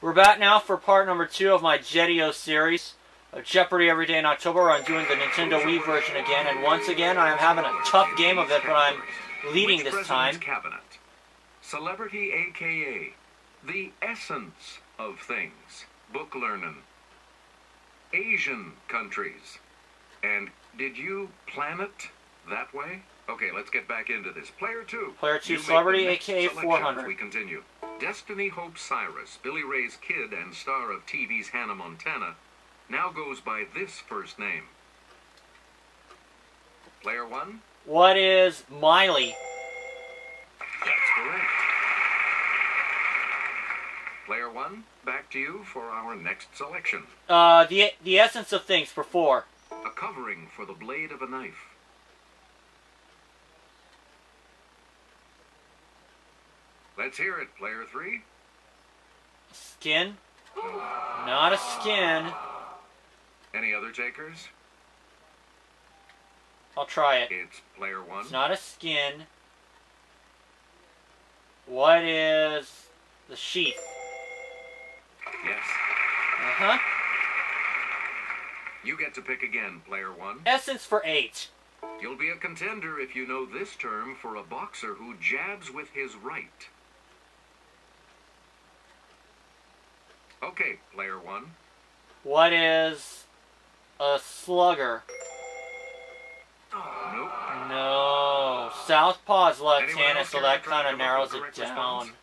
We're back now for part number 2 of my JEDIO series of Jeopardy every day in October. I'm doing the Nintendo Wii version again, and once again I am having a tough game of it, but I'm leading this time. Cabinet? Celebrity, aka the essence of things. Book learning. Asian countries. And did you plan it that way? Okay, let's get back into this. Player 2. Player 2, celebrity, aka 400. We continue. Destiny Hope Cyrus, Billy Ray's kid and star of TV's Hannah Montana, now goes by this first name. Player 1. What is Miley? That's correct. Player 1, back to you for our next selection. The essence of things for 4. A covering for the blade of a knife. Let's hear it, player 3. Skin? Not a skin. Any other takers? I'll try it. It's player 1. It's not a skin. What is the sheath? Yes. Uh-huh. You get to pick again, player 1. Essence for 8. You'll be a contender if you know this term for a boxer who jabs with his right. Okay, player 1. What is a slugger? Nope. No. Southpaw's Anyone left-handed, else so care that to try kind of to come up narrows with the it correct down. response?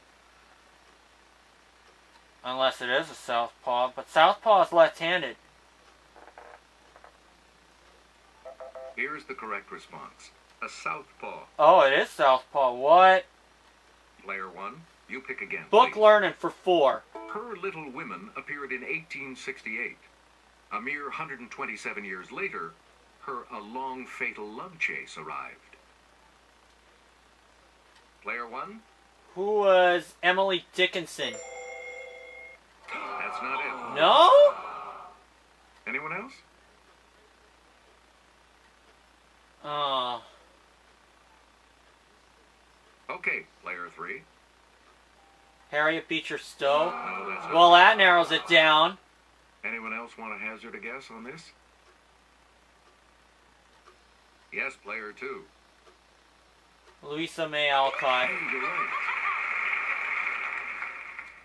Unless it is a southpaw. But southpaw's left-handed. Here's the correct response. A southpaw. Oh, it is southpaw. What? Player 1, you pick again, Book please. learning for 4. Her Little Women appeared in 1868. A mere 127 years later, her A Long Fatal Love Chase arrived. Player 1? Who was Emily Dickinson? That's not it. No? Anyone else? Okay, player 3. Harriet Beecher Stowe? No, that's not Well, that narrows it down. Anyone else want to hazard a guess on this? Yes, player 2. Louisa May Alcott. Hey, you're right.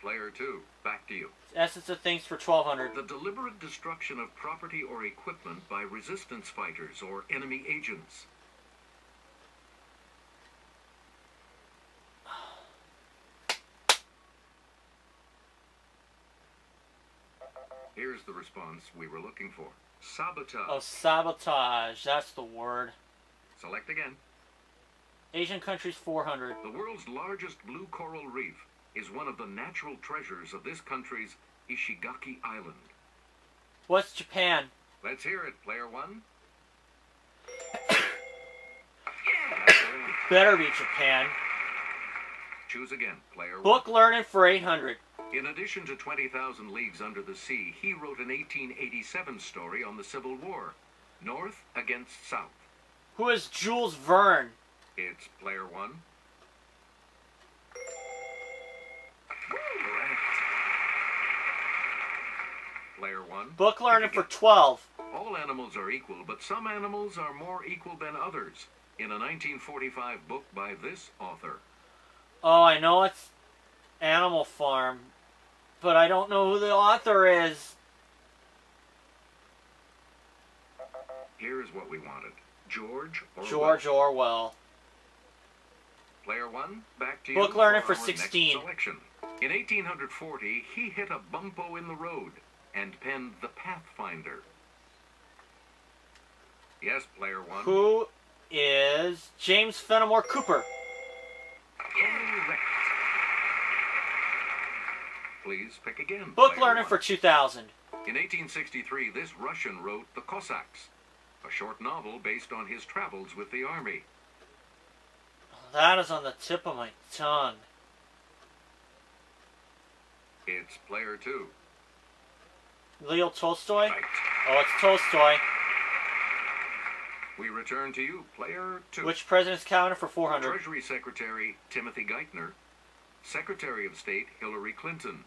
Player 2, back to you. Essence of things for 1200. The deliberate destruction of property or equipment by resistance fighters or enemy agents. Here's the response we were looking for. Sabotage. Oh, sabotage. That's the word. Select again. Asian countries 400. The world's largest blue coral reef is one of the natural treasures of this country's Ishigaki Island. What's Japan? Let's hear it, player 1. Better be Japan. Choose again, player 1. Book learning for 800. In addition to 20,000 Leagues Under the Sea, he wrote an 1887 story on the Civil War, North against South. Who is Jules Verne? It's player 1. Correct. Player 1. Book learning for 12. All animals are equal, but some animals are more equal than others. In a 1945 book by this author. Oh, I know it's Animal Farm, but I don't know who the author is. Here's what we wanted. George Orwell. George Orwell. Player 1, back to you. Book learning for our 16. Next selection. In 1840, he hit a bumpo in the road and penned The Pathfinder. Yes, player 1. Who is James Fenimore Cooper? Correct. Please pick again. Book player learning 1. for 2000. In 1863, this Russian wrote The Cossacks, a short novel based on his travels with the army. That is on the tip of my tongue. It's player 2. Leo Tolstoy? Right. Oh, it's Tolstoy. We return to you, player 2. Which president's cabinet for 400? Treasury Secretary Timothy Geithner, Secretary of State Hillary Clinton.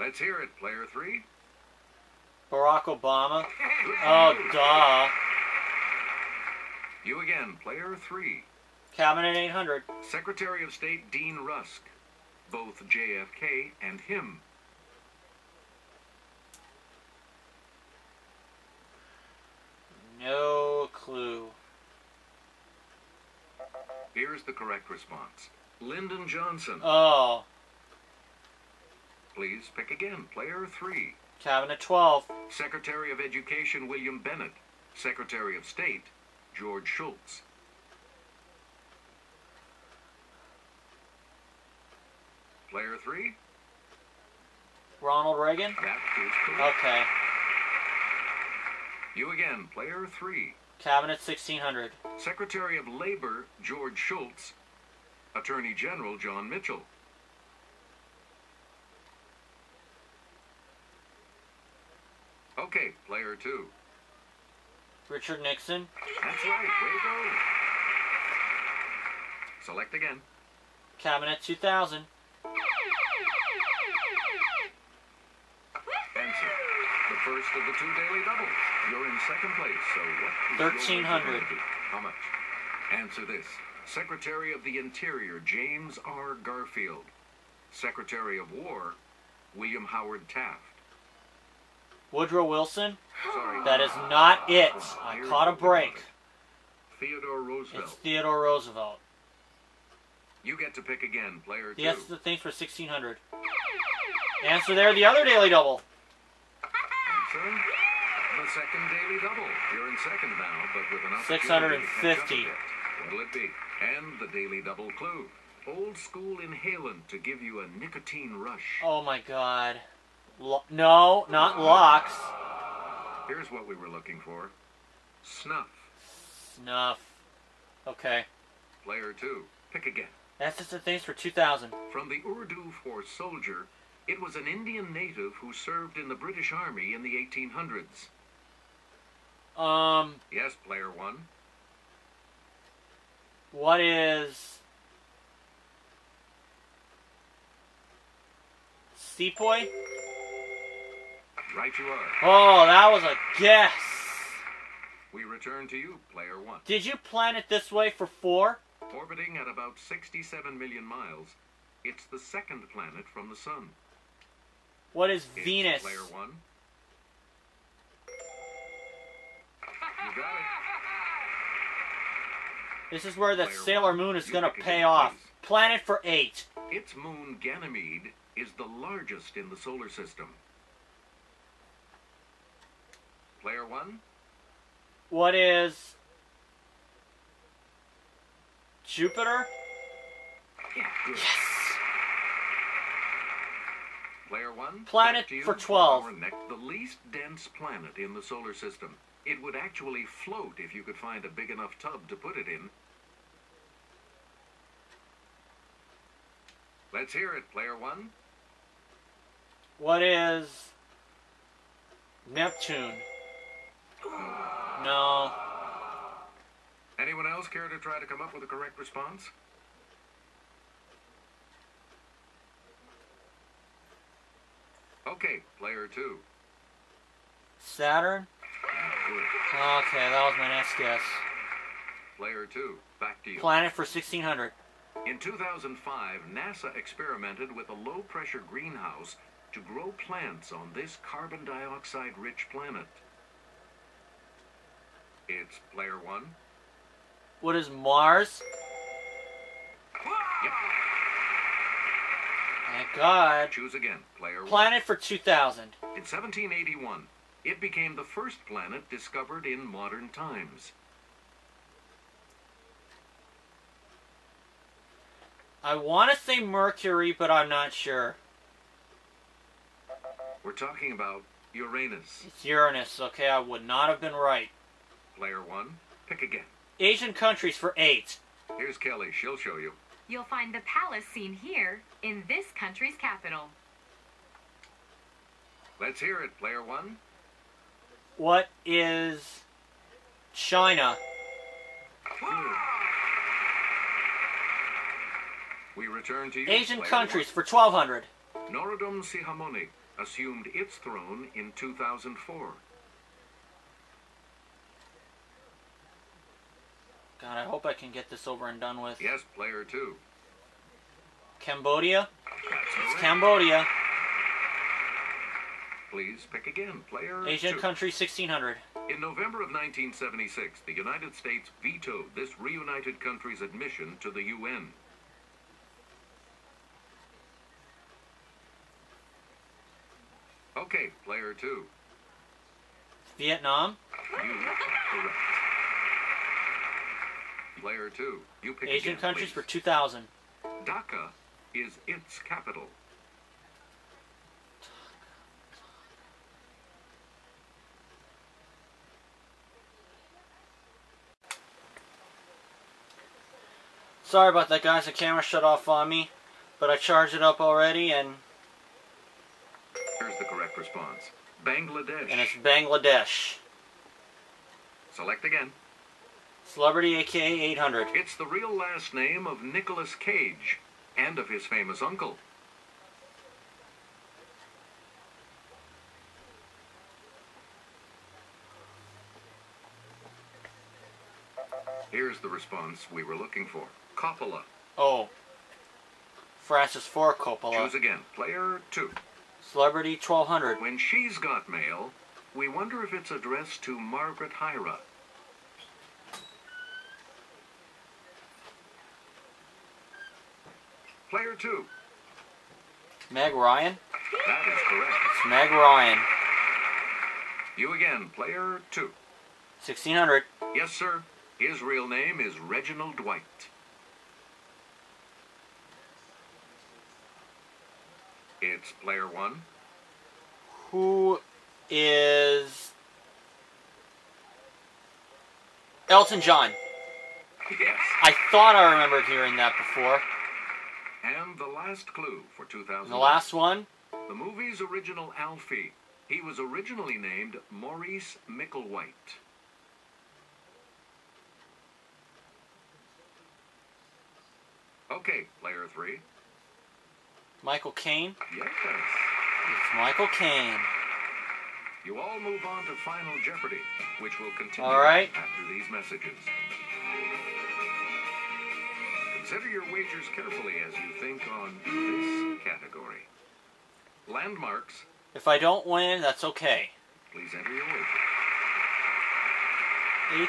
Let's hear it, player 3. Barack Obama. Oh, duh. You again, player 3. Cabinet 800. Secretary of State Dean Rusk. Both JFK and him. No clue. Here's the correct response. Lyndon Johnson. Oh. Please pick again, player 3. Cabinet 12. Secretary of Education William Bennett. Secretary of State George Shultz. Player 3. Ronald Reagan. That is correct. Okay. You again, player 3. Cabinet 1600. Secretary of Labor George Shultz. Attorney General John Mitchell. Okay, player 2. Richard Nixon. That's right, way to go. Select again. Cabinet 2000. Answer. The first of the 2 daily doubles. You're in second place, so what is 1300. your answer? How much? Answer this. Secretary of the Interior James R. Garfield. Secretary of War William Howard Taft. Woodrow Wilson. Sorry. That is not it. I Here's caught a what we wanted. break. Theodore Roosevelt. It's Theodore Roosevelt. You get to pick again, player 2. Yes, the things for 1600. Answer there, the other daily double. Answer. The second daily double. You're in second now, but with an opportunity to catch up a 650. bit. What'll it be? And the daily double clue. Old school inhalant to give you a nicotine rush. Oh my god. No, not locks. Here's what we were looking for. Snuff. Snuff. Okay. Player 2. Pick again. That's just the things for 2000. From the Urdu for soldier, it was an Indian native who served in the British Army in the 1800s. Yes, player 1. What is... Sepoy? Right you are. Oh, that was a guess. We return to you, player 1. Did you plan it this way for 4? Orbiting at about 67 million miles, it's the second planet from the Sun. What is It's Venus? Player 1. You got it. This is where the Player Sailor 1, Moon is you going to pick pay again, off. please. Planet for 8. Its moon, Ganymede, is the largest in the solar system. Player 1. What is... Jupiter? Yeah, good. Yes! Player 1. Planet back to you for 12. our the least dense planet in the solar system. It would actually float if you could find a big enough tub to put it in. Let's hear it, player 1. What is... Neptune? No. Anyone else care to try to come up with a correct response? Okay, player 2. Saturn? Good. Okay, that was my next guess. Player 2, back to you. Planet for 1600. In 2005, NASA experimented with a low-pressure greenhouse to grow plants on this carbon dioxide-rich planet. It's player 1. What is Mars? Yep. Thank God. Choose again, player 1. Planet for 2000. In 1781, it became the first planet discovered in modern times. I want to say Mercury, but I'm not sure. We're talking about Uranus. It's Uranus. Okay, I would not have been right. Player 1, pick again. Asian countries for 8. Here's Kelly, she'll show you. You'll find the palace seen here in this country's capital. Let's hear it, player 1. What is China? We return to you, Asian player countries 1. for 1200. Norodom Sihamoni. assumed its throne in 2004? God, I hope I can get this over and done with. Yes, player 2. Cambodia? That's It's correct. Cambodia. Please pick again, player Asian 2. country, 1600. In November of 1976, the United States vetoed this reunited country's admission to the UN. Okay, player 2. Vietnam? You are correct. Player 2, you pick Asian again, countries please. for 2000. Dhaka is its capital. Sorry about that, guys. The camera shut off on me, but I charged it up already, and Here's the correct response. Bangladesh. it's Bangladesh. Select again. Celebrity, aka 800. It's the real last name of Nicolas Cage and of his famous uncle. Here's the response we were looking for. Coppola. Oh. Francis Ford Coppola. Choose again. Player 2. Celebrity, 1200. When she's got mail, we wonder if it's addressed to Margaret Hyra. Player 2. Meg Ryan? That is correct. It's Meg Ryan. You again. Player 2. 1600. Yes, sir. His real name is Reginald Dwight. It's player 1. Who is Elton John? Yes. I thought I remembered hearing that before. And the last clue for 2000. And the last one? The movie's original Alfie. He was originally named Maurice Micklewhite. Okay, player 3. Michael Caine? Yes. It's Michael Caine. You all move on to Final Jeopardy, which will continue All right. after these messages. Consider your wagers carefully as you think on this category. Landmarks. If I don't win, that's okay. Please enter your wager.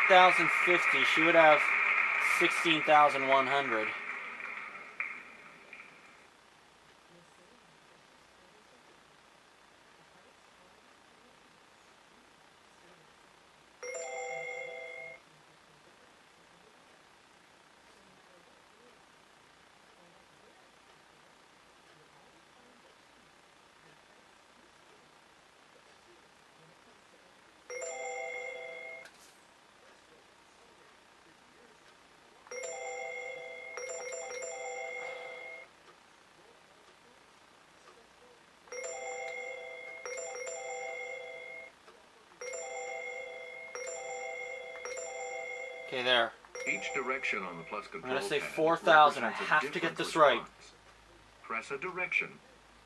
8,050. She would have 16,100. Okay, there. Each direction on the plus control I'm going to say pad 4,000. I represents a have to get different this right. response. Press a direction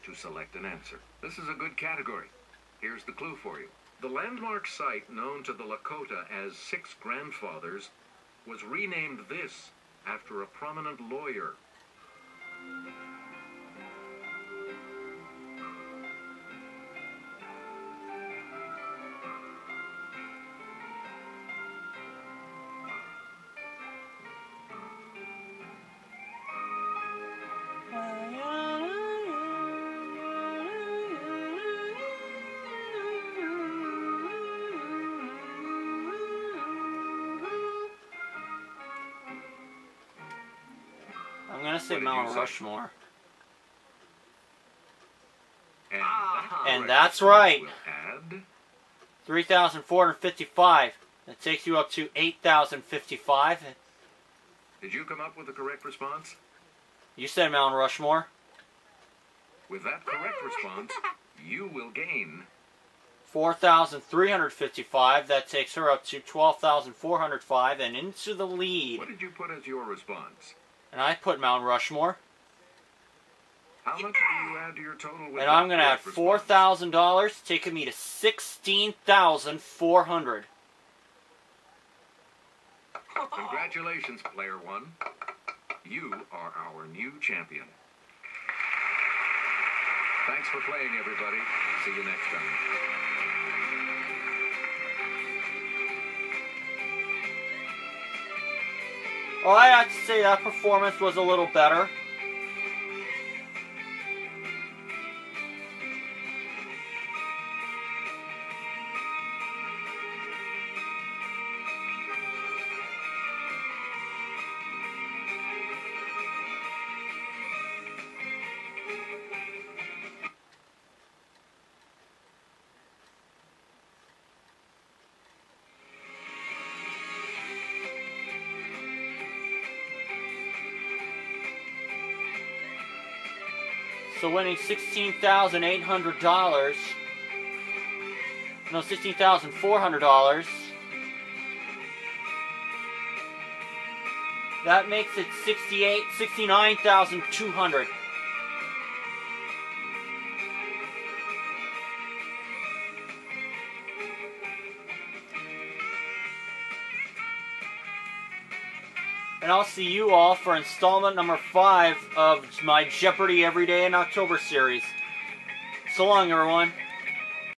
to select an answer. This is a good category. Here's the clue for you. The landmark site known to the Lakota as Six Grandfathers was renamed this after a prominent lawyer. I'm going to say What did Mount you say? Rushmore. And, And that's right. We'll add 3,455. That takes you up to 8,055. Did you come up with the correct response? You said Mount Rushmore. With that correct response, you will gain 4,355. That takes her up to 12,405 and into the lead. What did you put as your response? And I put Mount Rushmore. How much do you add to your total? With And I'm going to add correct response? $4,000, taking me to $16,400. Congratulations, player one. You are our new champion. Thanks for playing, everybody. See you next time. Well, I have to say that performance was a little better. So winning $16,800, no, $16,400. That makes it $69,200. And I'll see you all for installment number 5 of my Jeopardy Every Day in October series. So long, everyone.